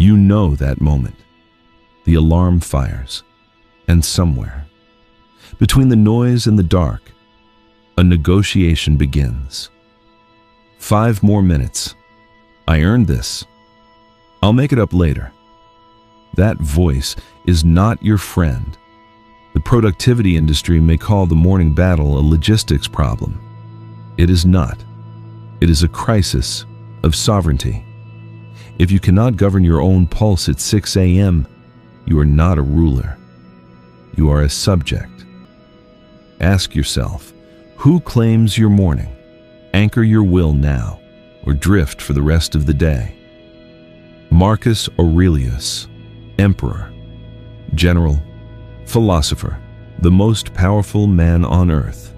You know that moment. The alarm fires, and somewhere, between the noise and the dark, a negotiation begins. 5 more minutes. I earned this. I'll make it up later. That voice is not your friend. The productivity industry may call the morning battle a logistics problem. It is not. It is a crisis of sovereignty. If you cannot govern your own pulse at 6 a.m., you are not a ruler. You are a subject. Ask yourself, who claims your morning? Anchor your will now, or drift for the rest of the day. Marcus Aurelius, emperor, general, philosopher, the most powerful man on earth.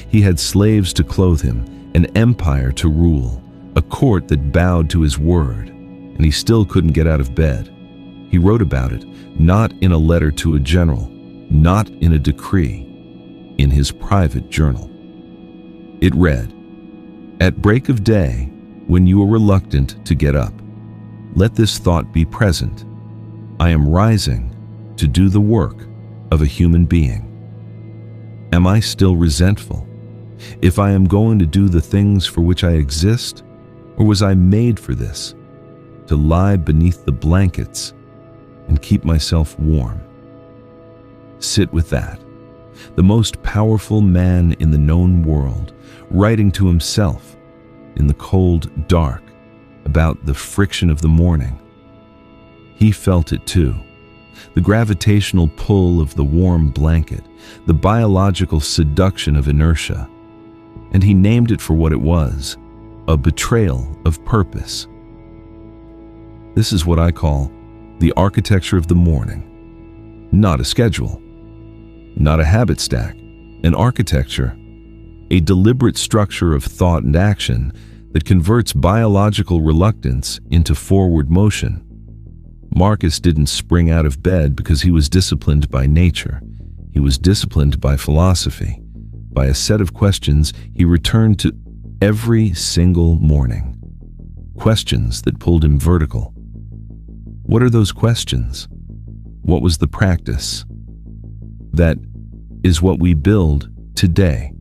He had slaves to clothe him, an empire to rule, a court that bowed to his word, and he still couldn't get out of bed. He wrote about it, not in a letter to a general, not in a decree, in his private journal. It read, "At break of day, when you are reluctant to get up, let this thought be present. I am rising to do the work of a human being. Am I still resentful? If I am going to do the things for which I exist, or was I made for this, to lie beneath the blankets and keep myself warm?" Sit with that. The most powerful man in the known world, writing to himself in the cold dark about the friction of the morning. He felt it too. The gravitational pull of the warm blanket, the biological seduction of inertia. And he named it for what it was, a betrayal of purpose. This is what I call the architecture of the morning. Not a schedule, not a habit stack, an architecture, a deliberate structure of thought and action that converts biological reluctance into forward motion. Marcus didn't spring out of bed because he was disciplined by nature. He was disciplined by philosophy, by a set of questions he returned to every single morning. Questions that pulled him vertical. What are those questions? What was the practice? That is what we build today.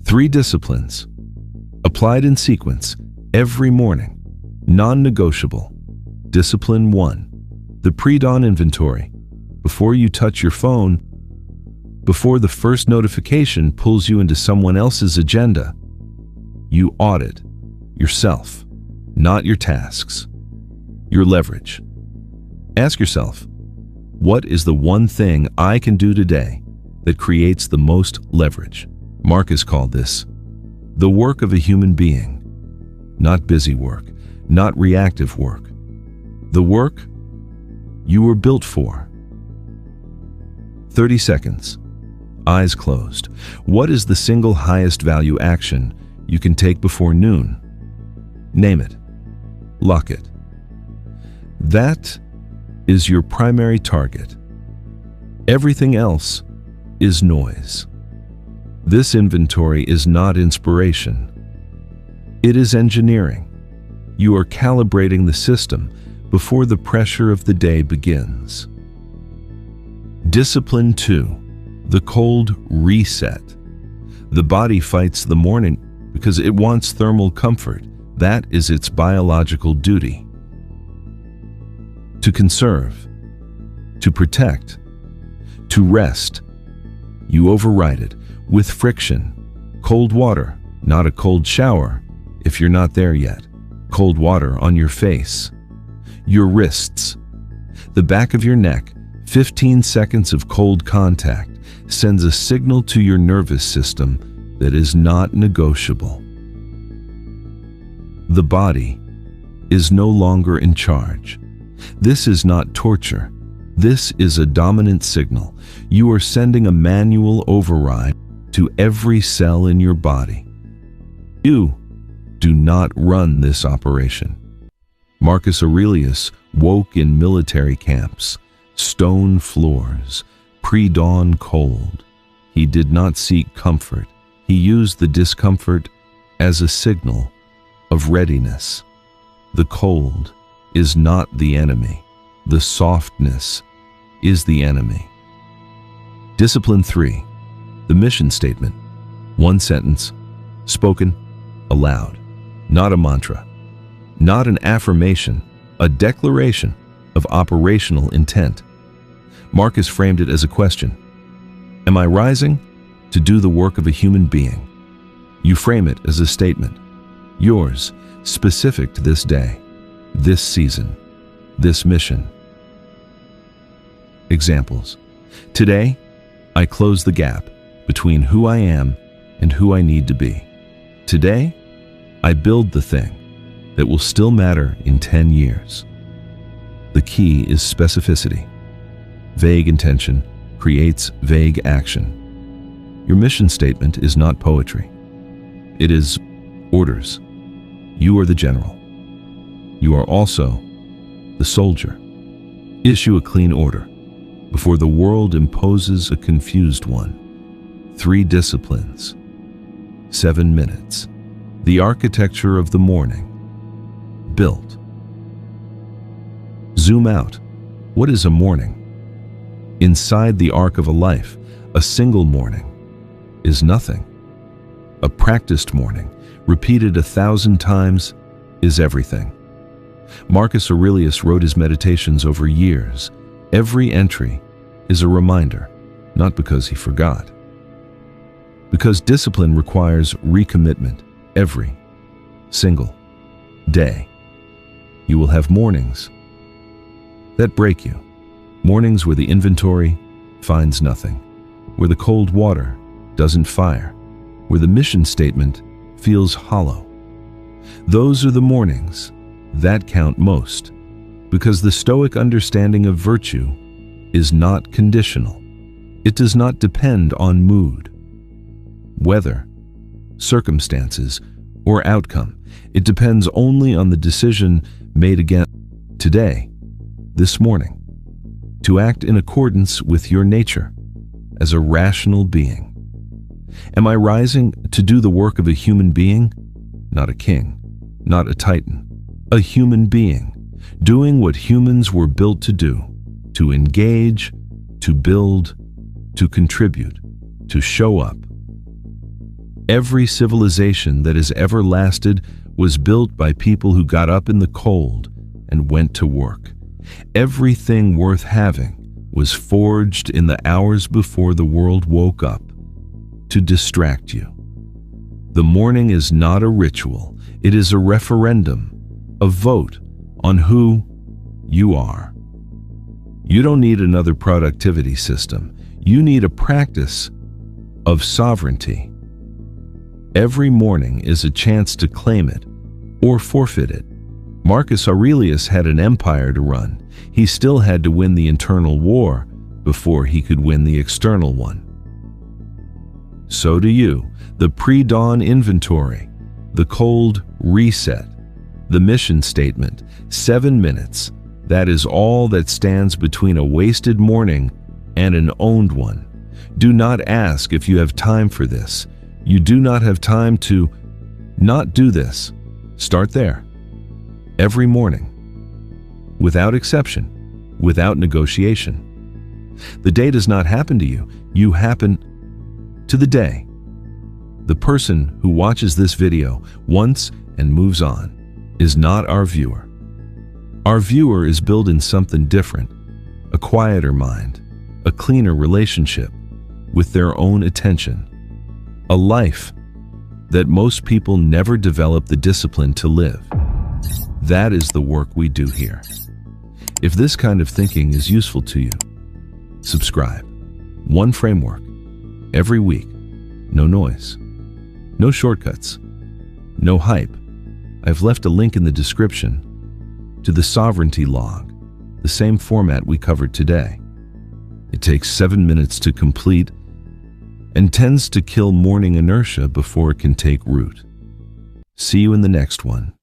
3 disciplines, applied in sequence, every morning, non-negotiable. Discipline 1, the pre-dawn inventory. Before you touch your phone, before the first notification pulls you into someone else's agenda, you audit yourself, not your tasks, your leverage. Ask yourself, what is the one thing I can do today that creates the most leverage? Marcus called this the work of a human being, not busy work, not reactive work. The work you were built for. 30 seconds. Eyes closed. What is the single highest value action you can take before noon? Name it. Lock it. That is your primary target. Everything else is noise. This inventory is not inspiration. It is engineering. You are calibrating the system before the pressure of the day begins. Discipline 2, the cold reset. The body fights the morning because it wants thermal comfort. That is its biological duty. To conserve, to protect, to rest. You override it with friction. Cold water, not a cold shower if you're not there yet. Cold water on your face, your wrists, the back of your neck. 15 seconds of cold contact sends a signal to your nervous system that is not negotiable. The body is no longer in charge. This is not torture. This is a dominant signal. You are sending a manual override to every cell in your body. You do not run this operation. Marcus Aurelius woke in military camps, stone floors, pre-dawn cold. He did not seek comfort. He used the discomfort as a signal of readiness. The cold is not the enemy. The softness is the enemy. Discipline 3. The mission statement. One sentence, spoken aloud. Not a mantra. Not an affirmation, a declaration of operational intent. Marcus framed it as a question. Am I rising to do the work of a human being? You frame it as a statement. Yours, specific to this day, this season, this mission. Examples. Today, I close the gap between who I am and who I need to be. Today, I build the thing that will still matter in 10 years. The key is specificity. Vague intention creates vague action. Your mission statement is not poetry. It is orders. You are the general. You are also the soldier. Issue a clean order before the world imposes a confused one. 3 disciplines. 7 minutes. The architecture of the morning. Built. Zoom out. What is a morning? Inside the arc of a life, a single morning is nothing. A practiced morning, repeated 1,000 times, is everything. Marcus Aurelius wrote his meditations over years. Every entry is a reminder, not because he forgot. Because discipline requires recommitment every single day. You will have mornings that break you. Mornings where the inventory finds nothing, where the cold water doesn't fire, where the mission statement feels hollow. Those are the mornings that count most, because the Stoic understanding of virtue is not conditional. It does not depend on mood, weather, circumstances, or outcome. It depends only on the decision made again today, this morning, to act in accordance with your nature as a rational being. Am I rising to do the work of a human being? Not a king, not a titan. A human being, doing what humans were built to do, to engage, to build, to contribute, to show up. Every civilization that has ever lasted was built by people who got up in the cold and went to work. Everything worth having was forged in the hours before the world woke up to distract you. The morning is not a ritual, it is a referendum, a vote on who you are. You don't need another productivity system. You need a practice of sovereignty. Every morning is a chance to claim it or forfeit it. Marcus Aurelius had an empire to run. He still had to win the internal war before he could win the external one. So do you. The pre-dawn inventory, the cold reset, the mission statement, 7 minutes. That is all that stands between a wasted morning and an owned one. Do not ask if you have time for this. You do not have time to not do this. Start there. Every morning. Without exception. Without negotiation. The day does not happen to you. You happen to the day. The person who watches this video once and moves on is not our viewer. Our viewer is built in something different, a quieter mind, a cleaner relationship with their own attention, a life that most people never develop the discipline to live. That is the work we do here. If this kind of thinking is useful to you, subscribe. One framework, every week, no noise, no shortcuts, no hype. I've left a link in the description to the sovereignty log, the same format we covered today. It takes 7 minutes to complete and tends to kill morning inertia before it can take root. See you in the next one.